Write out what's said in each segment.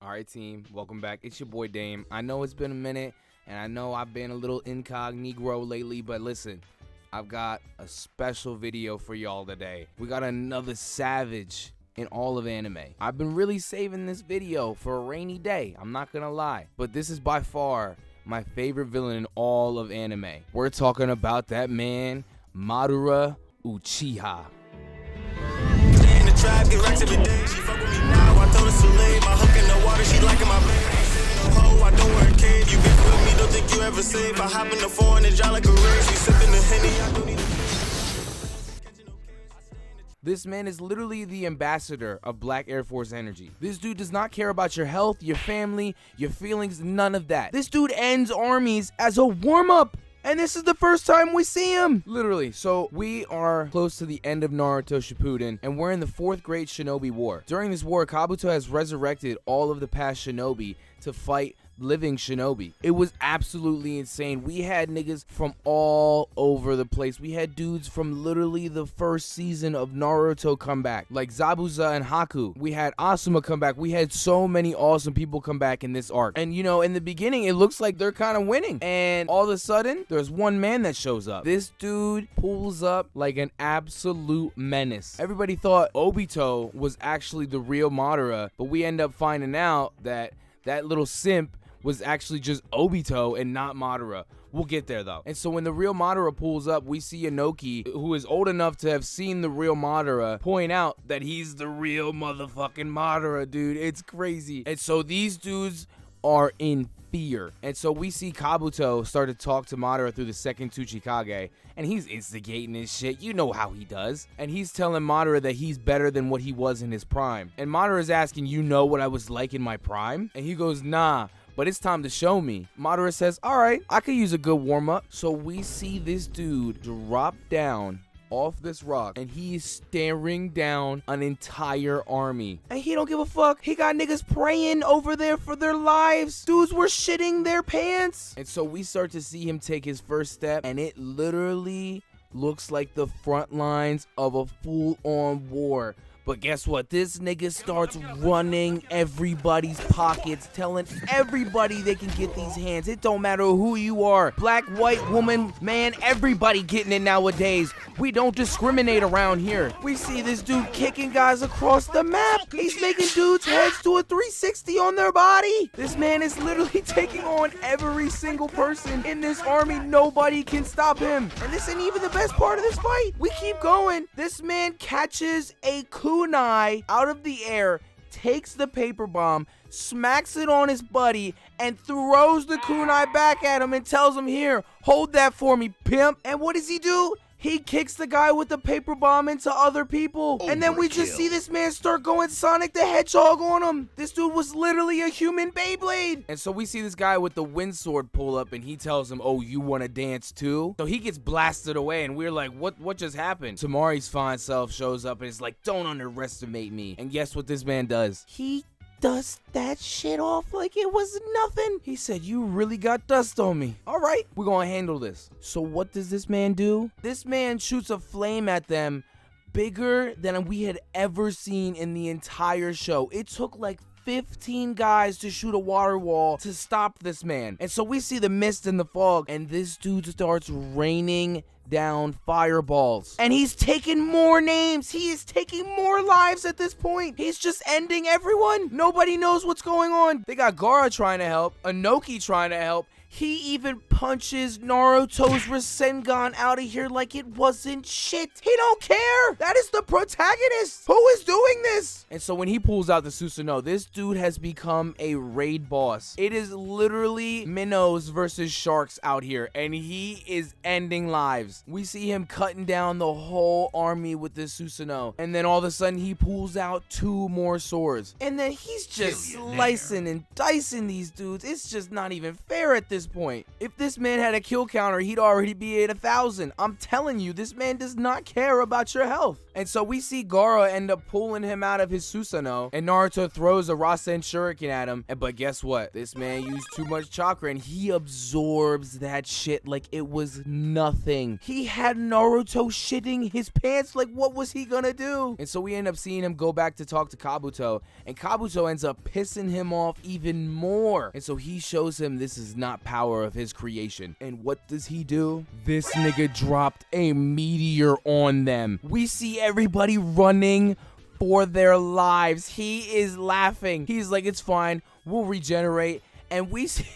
All right, team, welcome back. It's your boy Dame. I know it's been a minute, and I know I've been a little incognito lately, but listen, I've got a special video for y'all today. We got another savage in all of anime. I've been really saving this video for a rainy day, I'm not gonna lie, but this is by far my favorite villain in all of anime. We're talking about that man, Madara Uchiha. Tribe, get racks every day. She fuck with me now. I told her to lay my hook in the water. She liking my baby. Ho, I don't wear a cave. You bitch with me, don't think you ever safe. I hop in the foreign and dry like a race. We sipping the Henny. I don't need This man is literally the ambassador of Black Air Force energy. This dude does not care about your health, your family, your feelings, none of that. This dude ends armies as a warm-up. And this is the first time we see him. Literally. So we are close to the end of Naruto Shippuden, and we're in the 4th Great Shinobi War. During this war, Kabuto has resurrected all of the past shinobi to fight living shinobi. It was absolutely insane. We had niggas from all over the place. We had dudes from literally the first season of Naruto come back, like Zabuza and Haku. We had Asuma come back. We had so many awesome people come back in this arc. And you know, in the beginning, it looks like they're kind of winning. And all of a sudden, there's one man that shows up. This dude pulls up like an absolute menace. Everybody thought Obito was actually the real Madara, but we end up finding out that that little simp was actually just Obito and not Madara. We'll get there though. And so when the real Madara pulls up, we see Inoki, who is old enough to have seen the real Madara, point out that he's the real motherfucking Madara, dude. It's crazy. And so these dudes are in fear. And so we see Kabuto start to talk to Madara through the second Tsuchikage, and he's instigating his shit. You know how he does. And he's telling Madara that he's better than what he was in his prime. And Madara is asking, you know what I was like in my prime? And he goes, nah, but it's time to show me. Madara says, all right, I could use a good warm-up. So we see this dude drop down off this rock, and he's staring down an entire army. And he don't give a fuck. He got niggas praying over there for their lives. Dudes were shitting their pants. And so we start to see him take his first step, and it literally looks like the front lines of a full-on war. But guess what? This nigga starts running everybody's pockets, telling everybody they can get these hands. It don't matter who you are. Black, white, woman, man, everybody getting it nowadays. We don't discriminate around here. We see this dude kicking guys across the map. He's making dudes' heads do a 360 on their body. This man is literally taking on every single person in this army. Nobody can stop him. And this ain't even the best part of this fight. We keep going. This man catches a kunai out of the air, takes the paper bomb, smacks it on his buddy, and throws the kunai back at him and tells him, here, hold that for me, pimp. And what does he do? He kicks the guy with the paper bomb into other people. And then we just see this man start going Sonic the Hedgehog on him. This dude was literally a human Beyblade. And so we see this guy with the wind sword pull up, and he tells him, oh, you want to dance too? So he gets blasted away, and we're like, what just happened? Tamari's fine self shows up and is like, don't underestimate me. And guess what this man does? He dust that shit off like it was nothing. He said, you really got dust on me. All right, we're gonna handle this. So what does this man do? This man shoots a flame at them bigger than we had ever seen in the entire show. It took like 15 guys to shoot a water wall to stop this man. And so we see the mist and the fog, and this dude starts raining down fireballs, and he's taking more names. He is taking more lives at this point. He's just ending everyone. Nobody knows what's going on. They got Gaara trying to help, Inoki trying to help. He even punches Naruto's Rasengan out of here like it wasn't shit. He don't care. That is the protagonist. Who is doing this? And so when he pulls out the Susanoo, this dude has become a raid boss. It is literally minnows versus sharks out here, and he is ending lives. We see him cutting down the whole army with this Susanoo, and then all of a sudden he pulls out 2 more swords, and then he's just slicing and dicing these dudes. It's just not even fair at this point. If this man had a kill counter, he'd already be at 1,000. I'm telling you, this man does not care about your health. And so we see Gaara end up pulling him out of his Susanoo, and Naruto throws a Rasen Shuriken at him. But guess what? This man used too much chakra, and he absorbs that shit like it was nothing. He had Naruto shitting his pants. Like, what was he gonna do? And so we end up seeing him go back to talk to Kabuto, and Kabuto ends up pissing him off even more. And so he shows him this is not power of his creation. And what does he do? This nigga dropped a meteor on them. We see everybody running for their lives. He is laughing. He's like, it's fine, we'll regenerate. And we see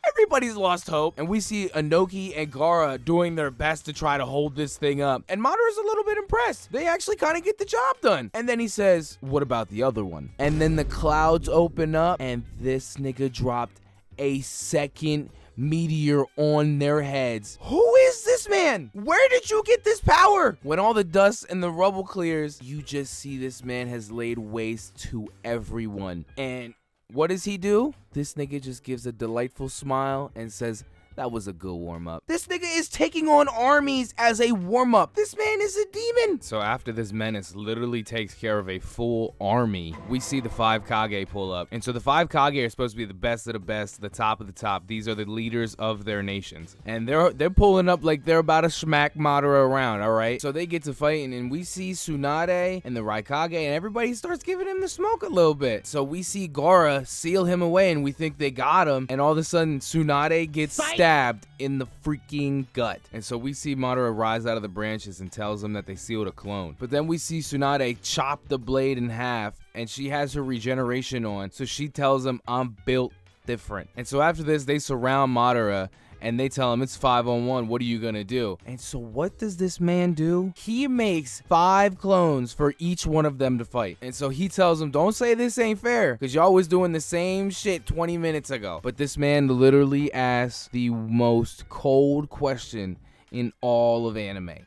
everybody's lost hope, and we see Inoki and Gaara doing their best to try to hold this thing up. And Madara's a little bit impressed. They actually kind of get the job done. And then he says, what about the other one? And then the clouds open up, and this nigga dropped a second meteor on their heads. Who is this man? Where did you get this power? When all the dust and the rubble clears, you just see this man has laid waste to everyone. And what does he do? This nigga just gives a delightful smile and says, that was a good warm-up. This nigga is taking on armies as a warm-up. This man is a demon. So after this menace literally takes care of a full army, we see the Five Kage pull up. And so the Five Kage are supposed to be the best of the best, the top of the top. These are the leaders of their nations. And they're pulling up like they're about to smack Madara around, all right? So they get to fighting, and we see Tsunade and the Raikage, and everybody starts giving him the smoke a little bit. So we see Gaara seal him away, and we think they got him. And all of a sudden, Tsunade gets stabbed in the freaking gut. And so we see Madara rise out of the branches and tells them that they sealed a clone. But then we see Tsunade chop the blade in half, and she has her regeneration on. So she tells him, I'm built different. And so after this, they surround Madara, and they tell him it's 5-on-1. What are you gonna do? And so what does this man do? He makes 5 clones for each one of them to fight. And so he tells them, don't say this ain't fair, because y'all was doing the same shit 20 minutes ago. But this man literally asks the most cold question in all of anime.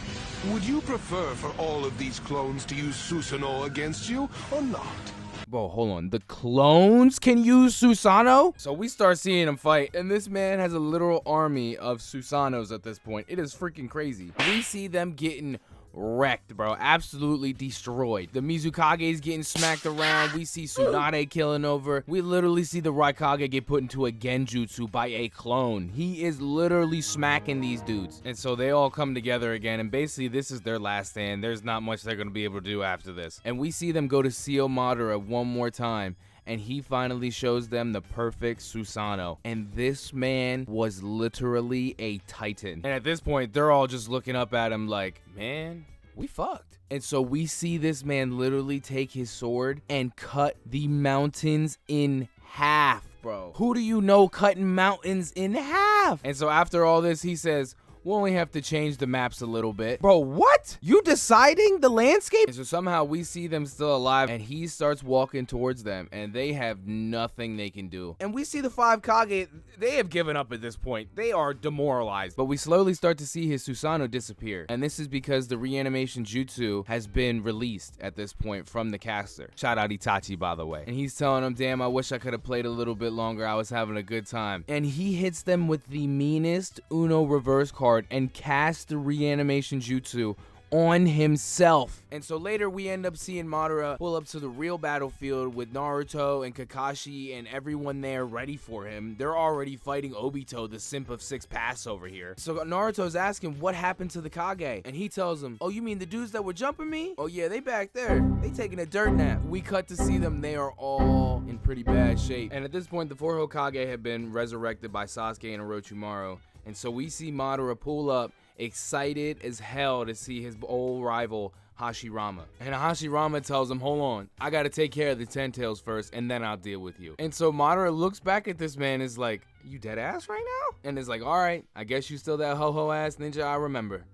Would you prefer for all of these clones to use Susanoo against you or not? Whoa, hold on. The clones can use Susanoo? So we start seeing them fight, and this man has a literal army of Susanoos at this point. It is freaking crazy. We see them getting wrecked, bro. Absolutely destroyed. The Mizukage is getting smacked around. We see Tsunade killing over. We literally see the Raikage get put into a genjutsu by a clone. He is literally smacking these dudes. And so they all come together again, and basically this is their last stand. There's not much they're going to be able to do after this. And we see them go to seal Madara one more time, and he finally shows them the perfect Susanoo. And this man was literally a titan. And at this point, they're all just looking up at him like, man, we fucked. And so we see this man literally take his sword and cut the mountains in half, bro. Who do you know cutting mountains in half? And so after all this, he says, we'll only have to change the maps a little bit. Bro, what? You deciding the landscape? And so somehow we see them still alive, and he starts walking towards them, and they have nothing they can do. And we see the Five Kage, they have given up at this point. They are demoralized. But we slowly start to see his Susanoo disappear. And this is because the reanimation jutsu has been released at this point from the caster. Shout out Itachi, by the way. And he's telling them, damn, I wish I could have played a little bit longer. I was having a good time. And he hits them with the meanest Uno reverse card and cast the reanimation jutsu on himself. And so later we end up seeing Madara pull up to the real battlefield with Naruto and Kakashi and everyone there ready for him. They're already fighting Obito, the simp of 6 paths over here. So Naruto's asking what happened to the Kage, and he tells him, oh, you mean the dudes that were jumping me? Oh yeah, they back there. They taking a dirt nap. We cut to see them. They are all in pretty bad shape. And at this point, the 4 Hokage have been resurrected by Sasuke and Orochimaru. And so we see Madara pull up, excited as hell to see his old rival Hashirama. And Hashirama tells him, hold on, I gotta take care of the 10 tails first, and then I'll deal with you. And so Madara looks back at this man and is like, you dead ass right now? And is like, alright, I guess you still that ho-ho ass ninja I remember.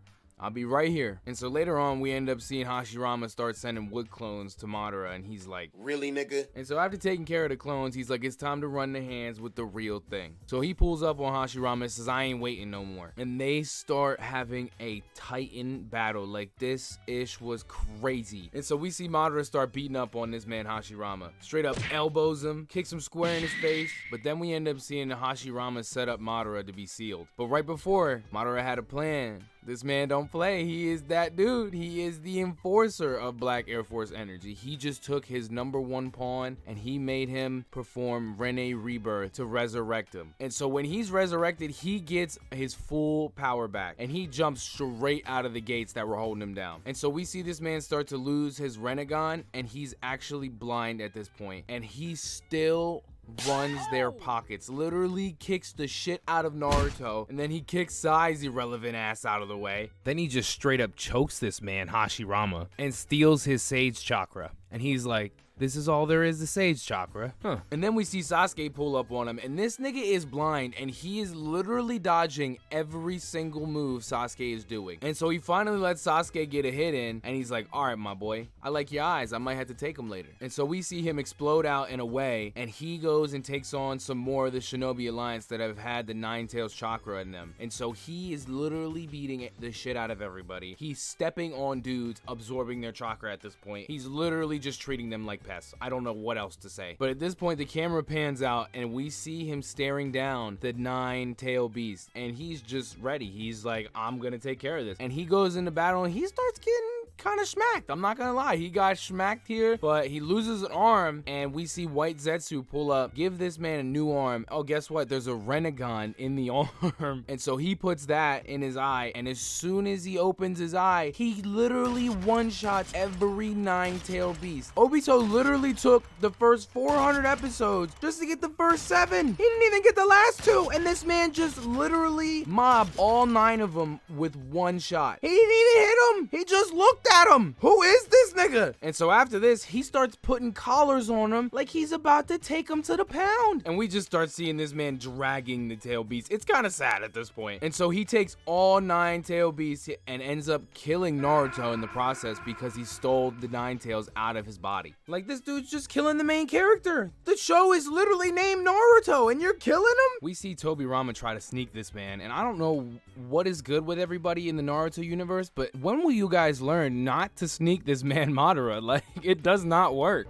I'll be right here. And so later on, we end up seeing Hashirama start sending wood clones to Madara, and he's like, really, nigga? And so after taking care of the clones, he's like, it's time to run the hands with the real thing. So he pulls up on Hashirama and says, I ain't waiting no more. And they start having a titan battle. Like, this ish was crazy. And so we see Madara start beating up on this man Hashirama. Straight up elbows him, kicks him square in his face. But then we end up seeing Hashirama set up Madara to be sealed. But right before, Madara had a plan. This man don't play. He is that dude. He is the enforcer of Black Air Force energy. He just took his #1 pawn and he made him perform Rene Rebirth to resurrect him. And so when he's resurrected, he gets his full power back and he jumps straight out of the gates that were holding him down. And so we see this man start to lose his Renegon and he's actually blind at this point. And he still runs their pockets, literally kicks the shit out of Naruto, and then he kicks Sai's irrelevant ass out of the way. Then he just straight up chokes this man, Hashirama, and steals his Sage Chakra. And he's like, this is all there is to Sage Chakra. And then we see Sasuke pull up on him, and this nigga is blind, and he is literally dodging every single move Sasuke is doing. And so he finally lets Sasuke get a hit in, and he's like, all right, my boy, I like your eyes. I might have to take them later. And so we see him explode out in a way, and he goes and takes on some more of the Shinobi Alliance that have had the Nine Tails Chakra in them. And so he is literally beating the shit out of everybody. He's stepping on dudes, absorbing their chakra at this point. He's literally just treating them like pests. I don't know what else to say. But at this point, the camera pans out and we see him staring down the 9-tailed beast. And he's just ready. He's like, I'm gonna take care of this. And he goes into battle and he starts getting kind of smacked. I'm not gonna lie. He got smacked here, but he loses an arm and we see White Zetsu pull up, give this man a new arm. Oh, guess what? There's a Renegon in the arm. And so he puts that in his eye. And as soon as he opens his eye, he literally one-shots every 9-tailed beast. Obito literally took the first 400 episodes just to get the first 7. He didn't even get the last 2. And this man just literally mobbed all 9 of them with one shot. He didn't even hit him. He just looked at him. Who is this nigga? And so after this, he starts putting collars on him like he's about to take him to the pound. And we just start seeing this man dragging the tail beast. It's kind of sad at this point. And so he takes all 9 tail beasts and ends up killing Naruto in the process because he stole the 9 tails out of his body. Like, this dude's just killing the main character. The show is literally named Naruto and you're killing him? We see Tobirama try to sneak this man, and I don't know what is good with everybody in the Naruto universe, but when will you guys learn not to sneak this man Madara? Like, it does not work.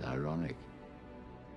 Ironic.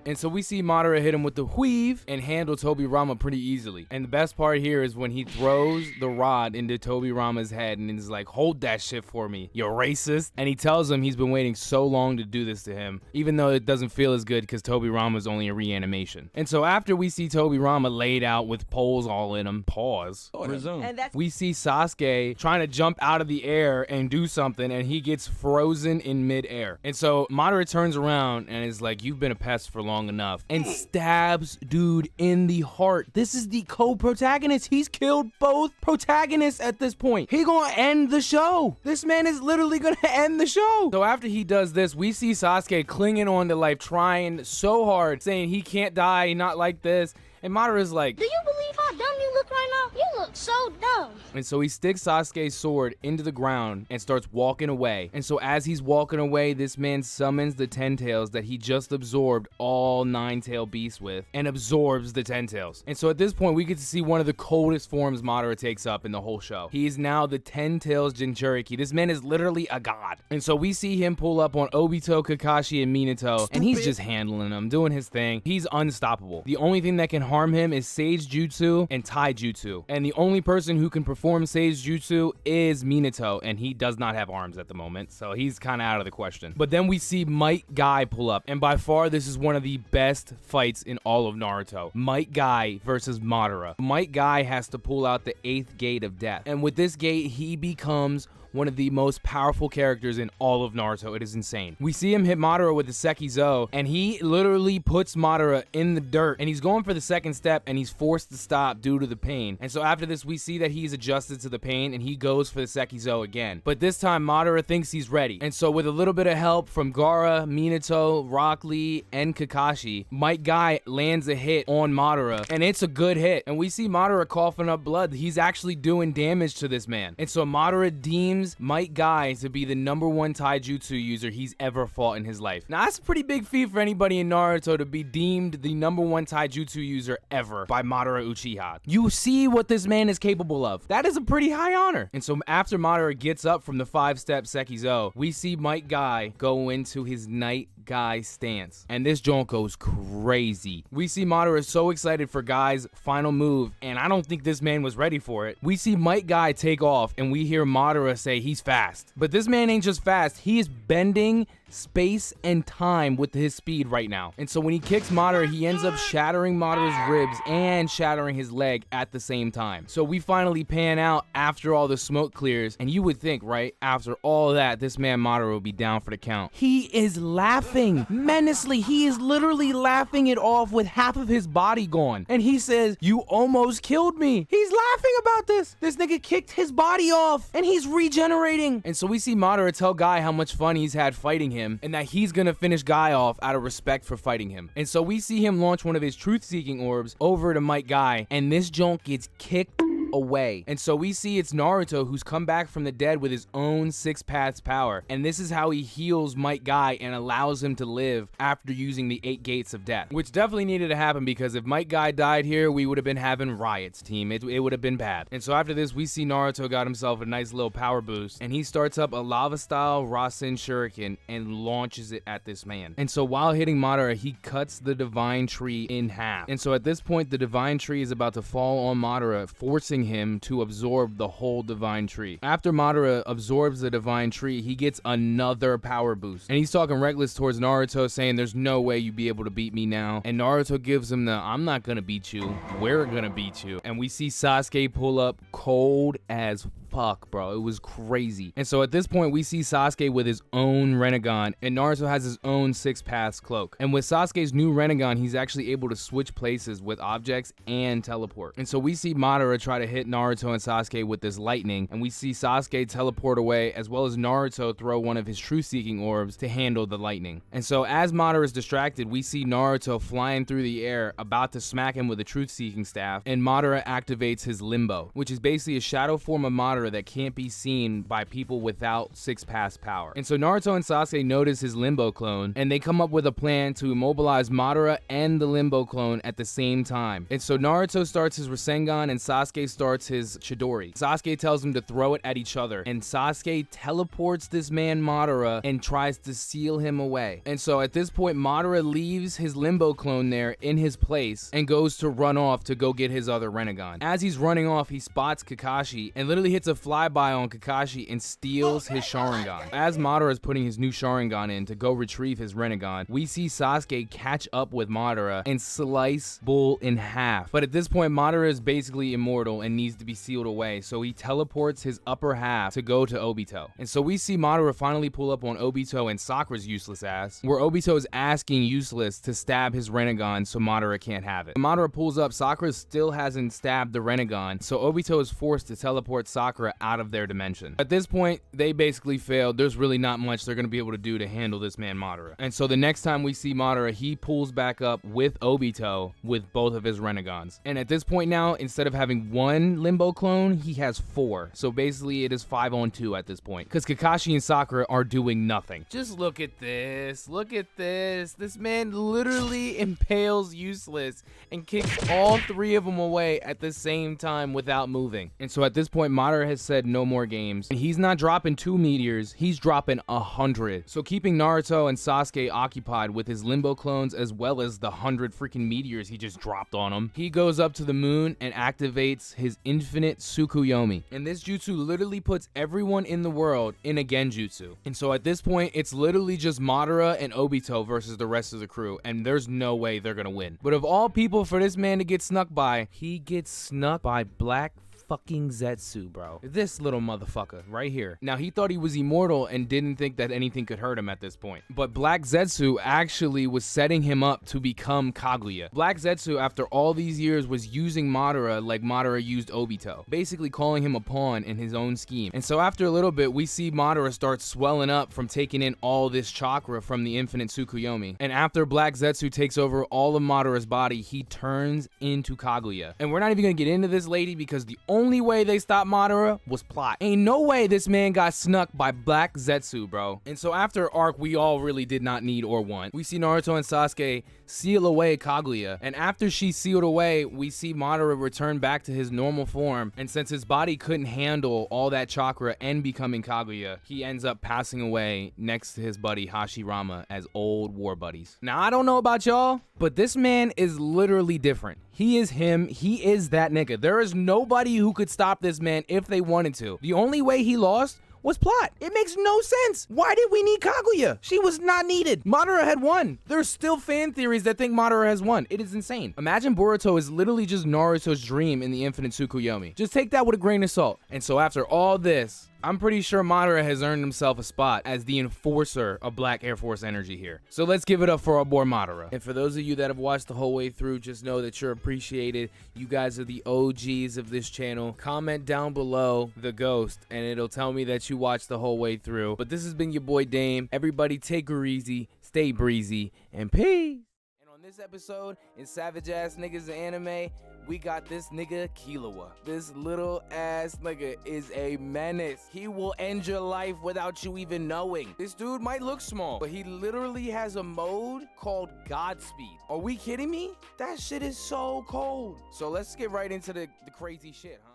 And so we see Madara hit him with the weave and handle Tobirama pretty easily. And the best part here is when he throws the rod into Tobirama's head and is like, hold that shit for me, you racist. And he tells him he's been waiting so long to do this to him, even though it doesn't feel as good because Tobirama's only a reanimation. And so after we see Tobirama laid out with poles all in him, pause, resume. We see Sasuke trying to jump out of the air and do something, and he gets frozen in midair. And so Madara turns around and is like, you've been a pest for long enough, and stabs dude in the heart. This is the co-protagonist. He's killed both protagonists at this point. He gonna end the show. This man is literally gonna end the show. So after he does this, we see Sasuke clinging on to life, trying so hard, saying he can't die, not like this. And Madara's like, do you believe how dumb you look right now? You look so dumb. And so he sticks Sasuke's sword into the ground and starts walking away. And so as he's walking away, this man summons the 10 tails that he just absorbed all 9-tailed beasts with and absorbs the 10 tails. And so at this point, we get to see one of the coldest forms Madara takes up in the whole show. He is now the 10 tails Jinchuriki. This man is literally a god. And so we see him pull up on Obito, Kakashi, and Minato, and he's just handling them, doing his thing. He's unstoppable. The only thing that can harm him is Sage Jutsu and Tai Jutsu. And the only person who can perform Sage Jutsu is Minato, and he does not have arms at the moment, so he's kind of out of the question. But then we see Might Guy pull up, and by far this is one of the best fights in all of Naruto. Might Guy versus Madara. Might Guy has to pull out the 8th gate of death, and with this gate he becomes one of the most powerful characters in all of Naruto. It is insane. We see him hit Madara with the Sekizo, and he literally puts Madara in the dirt, and he's going for the second step, and he's forced to stop due to the pain. And so after this, we see that he's adjusted to the pain, and he goes for the Sekizo again. But this time, Madara thinks he's ready. And so with a little bit of help from Gaara, Minato, Rock Lee, and Kakashi, Might Guy lands a hit on Madara, and it's a good hit. And we see Madara coughing up blood. He's actually doing damage to this man. And so Madara deems Might Guy to be the #1 taijutsu user he's ever fought in his life. Now that's a pretty big feat for anybody in Naruto to be deemed the #1 taijutsu user ever by Madara Uchiha. You see what this man is capable of. That is a pretty high honor. And so after Madara gets up from the 5-step Sekizo, we see Might Guy go into his Night guy stance. And this joint goes crazy. We see Madara so excited for Guy's final move, and I don't think this man was ready for it. We see Might Guy take off, and we hear Madara say he's fast. But this man ain't just fast, he is bending space and time with his speed right now. And so when he kicks Madara, he ends up shattering Madara's ribs and shattering his leg at the same time. So we finally pan out after all the smoke clears, and you would think, right, after all of that, this man Madara will be down for the count. He is laughing menacingly. He is literally laughing it off with half of his body gone. And he says, "You almost killed me." He's laughing about this. This nigga kicked his body off and he's regenerating. And so we see Madara tell Guy how much fun he's had fighting him, and that he's gonna finish Guy off out of respect for fighting him. And so we see him launch one of his truth-seeking orbs over to Might Guy, and this junk gets kicked away. And so we see it's Naruto who's come back from the dead with his own 6 paths power, and this is how he heals Might Guy and allows him to live after using the 8 gates of death, which definitely needed to happen, because if Might Guy died here, we would have been having riots, team. It would have been bad. And so after this, we see Naruto got himself a nice little power boost, and he starts up a lava style Rasen Shuriken and launches it at this man. And so while hitting Madara, he cuts the divine tree in half. And so at this point, the divine tree is about to fall on Madara, forcing him to absorb the whole divine tree. After Madara absorbs the divine tree, he gets another power boost, and he's talking reckless towards Naruto, saying there's no way you'd be able to beat me now. And Naruto gives him the "I'm not gonna beat you, we're gonna beat you." And we see Sasuke pull up cold as fuck, bro. It was crazy. And so at this point, we see Sasuke with his own Rinnegan, and Naruto has his own 6 paths cloak. And with Sasuke's new Rinnegan, he's actually able to switch places with objects and teleport. And so we see Madara try to hit Naruto and Sasuke with this lightning, and we see Sasuke teleport away, as well as Naruto throw one of his truth-seeking orbs to handle the lightning. And so as Madara is distracted, we see Naruto flying through the air, about to smack him with a truth-seeking staff, and Madara activates his limbo, which is basically a shadow form of Madara that can't be seen by people without 6 paths power. And so Naruto and Sasuke notice his limbo clone, and they come up with a plan to immobilize Madara and the limbo clone at the same time. And so Naruto starts his Rasengan and Sasuke starts his Chidori. Sasuke tells him to throw it at each other, and Sasuke teleports this man Madara and tries to seal him away. And so at this point, Madara leaves his limbo clone there in his place and goes to run off to go get his other Rinnegan. As he's running off, he spots Kakashi and literally hits a flyby on Kakashi and steals his Sharingan. As Madara is putting his new Sharingan in to go retrieve his Rinnegan, we see Sasuke catch up with Madara and slice Bull in half. But at this point, Madara is basically immortal and needs to be sealed away, so he teleports his upper half to go to Obito. And so we see Madara finally pull up on Obito and Sakura's useless ass, where Obito is asking Useless to stab his Rinnegan so Madara can't have it. When Madara pulls up, Sakura still hasn't stabbed the Rinnegan, so Obito is forced to teleport Sakura out of their dimension. At this point, they basically failed. There's really not much they're going to be able to do to handle this man Madara. And so the next time we see Madara, he pulls back up with Obito with both of his Rennegans. And at this point now, instead of having one Limbo clone, he has 4. So basically it is 5-on-2 at this point, because Kakashi and Sakura are doing nothing. Just look at this. Look at this. This man literally impales Useless and kicks all 3 of them away at the same time without moving. And so at this point, Madara has said no more games. And he's not dropping 2 meteors, he's dropping 100. So keeping Naruto and Sasuke occupied with his Limbo clones, as well as the 100 freaking meteors he just dropped on him, he goes up to the moon and activates his infinite Tsukuyomi. And this jutsu literally puts everyone in the world in a genjutsu. And so at this point, it's literally just Madara and Obito versus the rest of the crew, and there's no way they're gonna win. But of all people for this man to get snuck by, he gets snuck by Black fucking Zetsu, bro. This little motherfucker right here. Now, he thought he was immortal and didn't think that anything could hurt him at this point. But Black Zetsu actually was setting him up to become Kaguya. Black Zetsu, after all these years, was using Madara like Madara used Obito, basically calling him a pawn in his own scheme. And so after a little bit, we see Madara start swelling up from taking in all this chakra from the infinite Tsukuyomi. And after Black Zetsu takes over all of Madara's body, he turns into Kaguya. And we're not even gonna get into this lady, because the only way they stopped Madara was plot. Ain't no way this man got snuck by Black Zetsu, bro. And so after arc we all really did not need or want, we see Naruto and Sasuke seal away Kaguya. And after she's sealed away, we see Madara return back to his normal form. And since his body couldn't handle all that chakra and becoming Kaguya, he ends up passing away next to his buddy Hashirama as old war buddies. Now, I don't know about y'all, but this man is literally different. He is him. He is that nigga. There is nobody who could stop this man if they wanted to. The only way he lost was plot. It makes no sense. Why did we need Kaguya? She was not needed. Madara had won. There's still fan theories that think Madara has won. It is insane. Imagine Boruto is literally just Naruto's dream in the Infinite Tsukuyomi. Just take that with a grain of salt. And so after all this, I'm pretty sure Madara has earned himself a spot as the enforcer of Black Air Force energy here. So let's give it up for our boy Madara. And for those of you that have watched the whole way through, just know that you're appreciated. You guys are the OGs of this channel. Comment down below the ghost and it'll tell me that you watched the whole way through. But this has been your boy Dame. Everybody take her easy, stay breezy, and peace. And on this episode in Savage Ass Niggas Anime, we got this nigga Killua. This little ass nigga is a menace. He will end your life without you even knowing. This dude might look small, but he literally has a mode called Godspeed. Are we kidding me? That shit is so cold. So let's get right into the crazy shit, huh?